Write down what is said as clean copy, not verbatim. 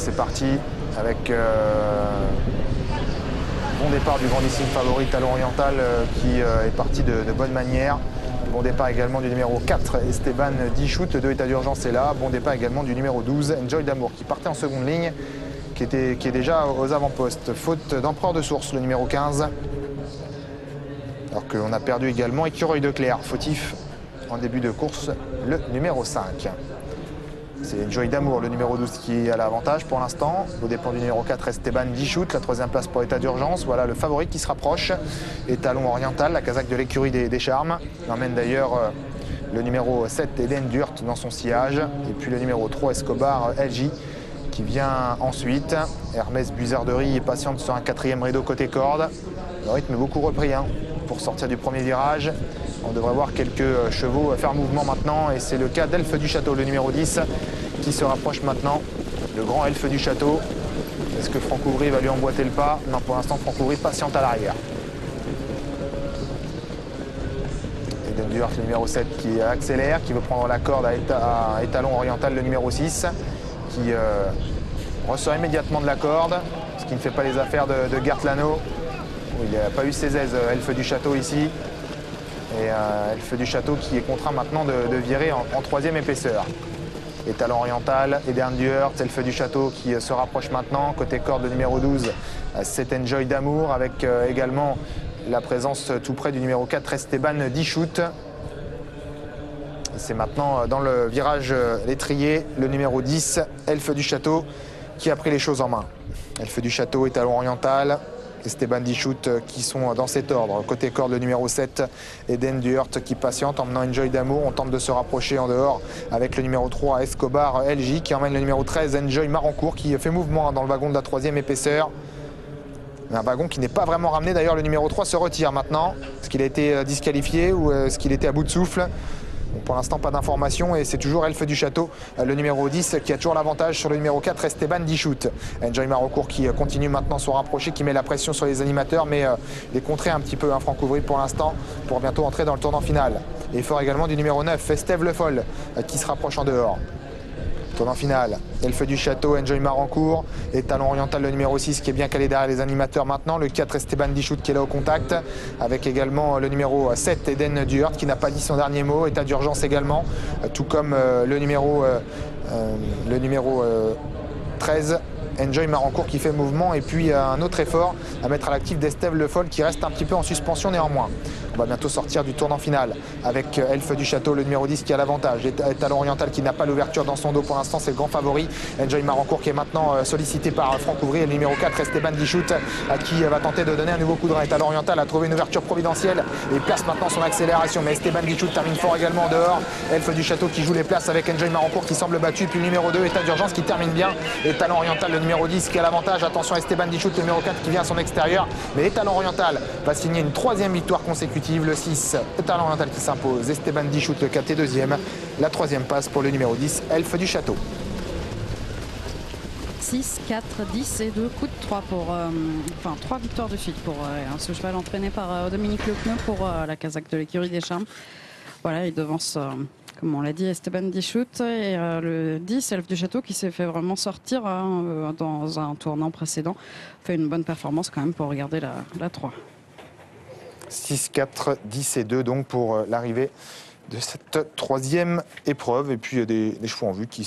c'est parti avec bon départ du grandissime favori Talon Oriental qui est parti de bonne manière. Bon départ également du numéro 4, Esteban Dichout, le 2 état d'urgence est là. Bon départ également du numéro 12, Enjoy d'Amour, qui partait en seconde ligne, qui est déjà aux avant-postes. Faute d'Empereur de Source, le numéro 15. Alors que l'on a perdu également Écureuil de Clair, fautif en début de course, le numéro 5. C'est Enjoy d'Amour, le numéro 12, qui a l'avantage pour l'instant. Au départ du numéro 4, Esteban Dichout, la troisième place pour état d'urgence. Voilà le favori qui se rapproche. Et Talon Oriental, la casaque de l'écurie des Charmes. Il emmène d'ailleurs le numéro 7, Eden Durt, dans son sillage. Et puis le numéro 3, Escobar LJ, qui vient ensuite. Hermès Buzarderie est patiente sur un quatrième rideau côté corde. Le rythme est beaucoup repris pour sortir du premier virage. On devrait voir quelques chevaux faire mouvement maintenant, et c'est le cas d'Elfe du Château, le numéro 10, qui se rapproche maintenant. Le grand Elfe du Château. Est-ce que Franck Ouvry va lui emboîter le pas? Non, pour l'instant, Franck Ouvry patiente à l'arrière. Eden Duhart, le numéro 7, qui accélère, qui veut prendre la corde à Étalon Oriental, le numéro 6, qui ressort immédiatement de la corde, ce qui ne fait pas les affaires de Gert Lano. Il n'a pas eu ses aises, Elfe du Château, ici. Et Elfe du Château qui est contraint maintenant de virer en troisième épaisseur. Étalon Oriental, Eden Duhart, Elfe du Château qui se rapproche maintenant. Côté corde, le numéro 12, c'est Enjoy d'Amour, avec également la présence tout près du numéro 4, Esteban Dichout. C'est maintenant dans le virage l'étrier, le numéro 10, Elfe du Château, qui a pris les choses en main. Elfe du Château, Étalon Oriental, Esteban Dichout qui sont dans cet ordre. Côté corde, le numéro 7, Eden Duhart qui patiente, emmenant Enjoy d'Amour. On tente de se rapprocher en dehors avec le numéro 3, Escobar LJ, qui emmène le numéro 13, Enjoy Marancourt, qui fait mouvement dans le wagon de la troisième épaisseur. Un wagon qui n'est pas vraiment ramené. D'ailleurs, le numéro 3 se retire maintenant. Est-ce qu'il a été disqualifié ou est-ce qu'il était à bout de souffle? Bon, pour l'instant, pas d'informations, et c'est toujours Elfe du Château, le numéro 10, qui a toujours l'avantage sur le numéro 4, Esteban Dichout. Enjoy Marancourt qui continue maintenant son rapprocher, qui met la pression sur les animateurs, mais il est contré un petit peu, Franck Ouvry, pour l'instant, pour bientôt entrer dans le tournant final. Et fort également du numéro 9, Estève Le Foll, qui se rapproche en dehors. Tournant final, Elfe du Château, Enjoy Marancourt, et Talon Oriental, le numéro 6, qui est bien calé derrière les animateurs maintenant. Le 4, Esteban Dichout, qui est là au contact, avec également le numéro 7, Eden Duhart, qui n'a pas dit son dernier mot. État d'urgence également, tout comme le numéro 13, Enjoy Marancourt, qui fait mouvement. Et puis un autre effort à mettre à l'actif d'Estève Le Foll, qui reste un petit peu en suspension néanmoins. On va bientôt sortir du tournant final avec Elfe du Château, le numéro 10, qui a l'avantage. Et Talon Oriental qui n'a pas l'ouverture dans son dos pour l'instant, c'est le grand favori. Enjoy Marancourt qui est maintenant sollicité par Franck Ouvry, et le numéro 4, Esteban Dichout, qui va tenter de donner un nouveau coup de rein. Et Talon Oriental a trouvé une ouverture providentielle et place maintenant son accélération. Mais Esteban Dichout termine fort également en dehors. Elfe du Château qui joue les places avec Enjoy Marancourt qui semble battu. Puis le numéro 2, État d'urgence, qui termine bien. Et Talon Oriental, le numéro 10, qui a l'avantage. Attention, Esteban Dichout, le numéro 4, qui vient à son extérieur. Mais Talon Oriental va signer une troisième victoire consécutive. Le 6, Talon Oriental qui s'impose. Esteban Dichout, le 4 est deuxième. La troisième passe pour le numéro 10, Elfe du Château. 6, 4, 10 et 2 coups de 3 pour 3 victoires de suite pour ce cheval entraîné par Dominique Lecneux pour la casaque de l'écurie des Charmes. Voilà, il devance, comme on l'a dit, Esteban Dichout, et le 10, Elfe du Château, qui s'est fait vraiment sortir dans un tournant précédent. Fait une bonne performance quand même pour regarder la 3. 6, 4, 10 et 2 donc pour l'arrivée de cette troisième épreuve. Et puis des chevaux en vue qui